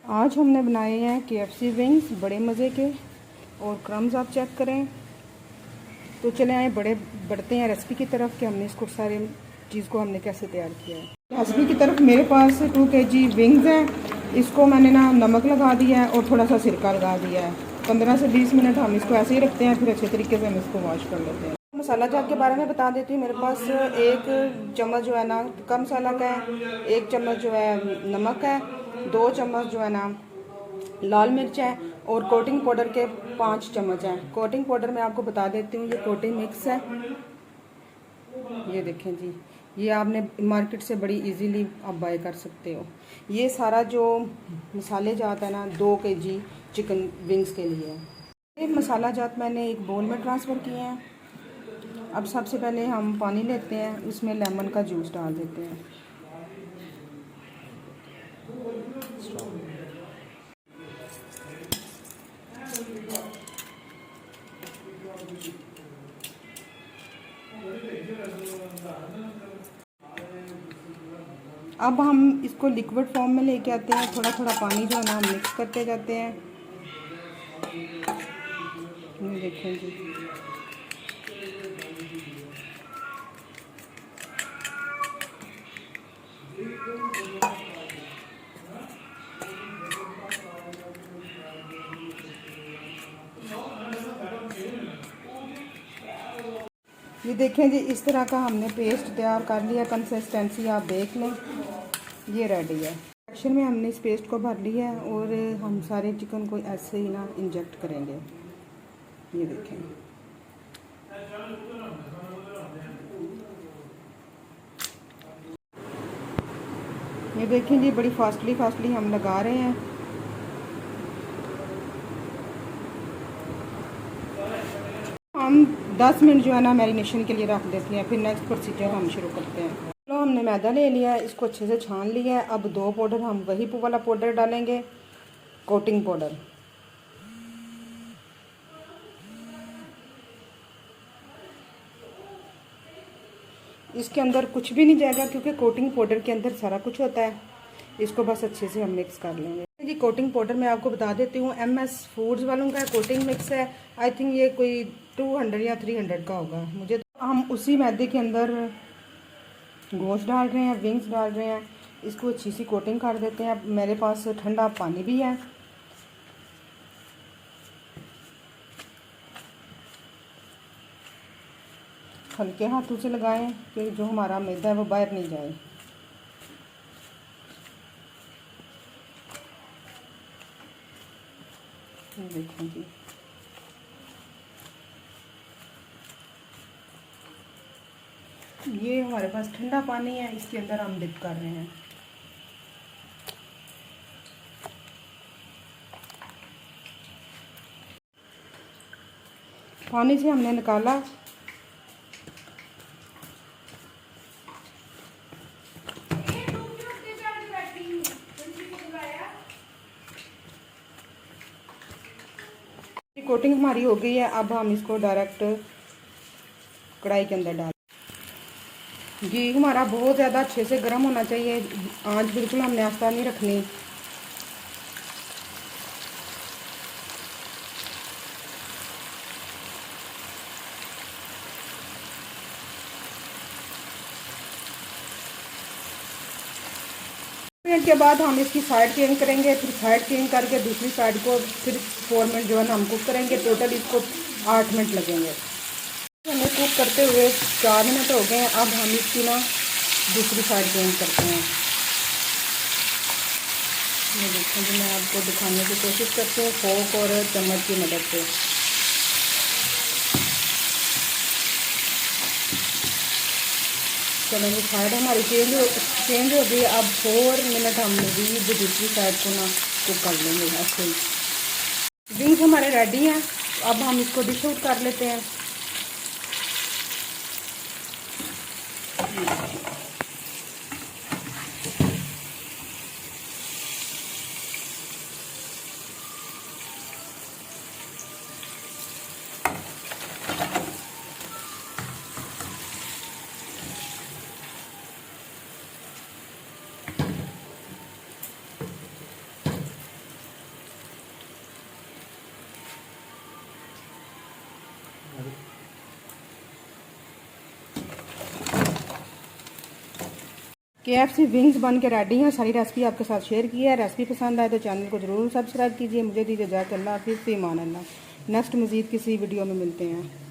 आज हमने बनाए हैं KFC विंग्स बड़े मज़े के। और क्रम्स आप चेक करें। तो चले आए बढ़ते हैं रेसिपी की तरफ कि हमने इसको सारे चीज़ को हमने कैसे तैयार किया है। रेसिपी की तरफ मेरे पास 2 kg विंग्स हैं। इसको मैंने ना नमक लगा दिया है और थोड़ा सा सिरका लगा दिया है। 15 से 20 मिनट हम इसको ऐसे ही रखते हैं, फिर अच्छे तरीके से हम इसको वॉश कर लेते हैं। मसाला जात के बारे में बता देती हूँ। मेरे पास 1 चम्मच जो है ना कम मसाला का है, 1 चम्मच जो है नमक है, 2 चम्मच जो है ना लाल मिर्च है और कोटिंग पाउडर के 5 चम्मच हैं। कोटिंग पाउडर मैं आपको बता देती हूँ, ये कोटिंग मिक्स है। ये देखें जी, ये आपने मार्केट से बड़ी इजीली आप बाय कर सकते हो। ये सारा जो मसाले जात है ना 2 kg चिकन विंग्स के लिए है। ये मसाला जात मैंने एक बोल में ट्रांसफ़र किए हैं। अब सबसे पहले हम पानी लेते हैं, उसमें लेमन का जूस डाल देते हैं। अब हम इसको लिक्विड फॉर्म में लेके आते हैं। थोड़ा थोड़ा पानी जो है ना हम मिक्स करते जाते हैं। ये देखें जी, ये देखें जी, इस तरह का हमने पेस्ट तैयार कर लिया। कंसिस्टेंसी आप देख लें, ये रेडी है। सेक्शन में हमने इस पेस्ट को भर लिया है और हम सारे चिकन को ऐसे ही ना इंजेक्ट करेंगे। ये देखें, ये देखें जी, बड़ी फास्टली हम लगा रहे हैं। हम 10 मिनट जो है ना मैरिनेशन के लिए रख देते हैं, फिर नेक्स्ट प्रोसीजर हम शुरू करते हैं। चलो, हमने मैदा ले लिया है, इसको अच्छे से छान लिया है। अब 2 पाउडर हम वही वाला पाउडर डालेंगे, कोटिंग पाउडर। इसके अंदर कुछ भी नहीं जाएगा क्योंकि कोटिंग पाउडर के अंदर सारा कुछ होता है। इसको बस अच्छे से हम मिक्स कर लेंगे जी। कोटिंग पाउडर मैं आपको बता देती हूँ, MS फूड्स वालों का कोटिंग मिक्स है। आई थिंक ये कोई 200 या 300 का होगा मुझे। तो हम उसी मैदे के अंदर गोश्त डाल रहे हैं, विंग्स डाल रहे हैं। इसको अच्छी सी कोटिंग कर देते हैं। मेरे पास ठंडा पानी भी है। हल्के हाथों से लगाएं कि जो हमारा मैदा है वो बाहर नहीं जाए। देखें जी, ये हमारे पास ठंडा पानी है, इसके अंदर हम डिप कर रहे हैं। पानी से हमने निकाला। कोटिंग हमारी हो गई है। अब हम इसको डायरेक्ट कढ़ाई के अंदर डाल। घी हमारा बहुत ज़्यादा अच्छे से गर्म होना चाहिए। आंच बिल्कुल हमने आस्था नहीं रखनी। मिनट के बाद हम इसकी साइड चेंज करेंगे, फिर साइड चेंज करके दूसरी साइड को फिर 4 मिनट जो है ना हम कुक करेंगे। टोटल इसको 8 मिनट लगेंगे। हमें कुक करते हुए 4 मिनट हो गए हैं। अब हम इसकी ना दूसरी साइड चेंज करते हैं। ये देखिए जी, मैं आपको दिखाने की कोशिश करती हूँ फोक और चम्मच की मदद से। चलो, ये साइड हमारी चेंज हो गई। अब 4 मिनट हम भी दूसरी साइड को ना कुक कर लेंगे ऐसे ही। विंग्स हमारे रेडी हैं। अब हम इसको डिश आउट कर लेते हैं। KFC विंग्स बन के रेडी हैं। सारी रेसिपी आपके साथ शेयर की है। रेसिपी पसंद आए तो चैनल को ज़रूर सब्सक्राइब कीजिए। मुझे दीजिए इजाज़त। अल्लाह हाफ़िज़, फ़ी अमान अल्लाह। नेक्स्ट मज़ीद किसी वीडियो में मिलते हैं।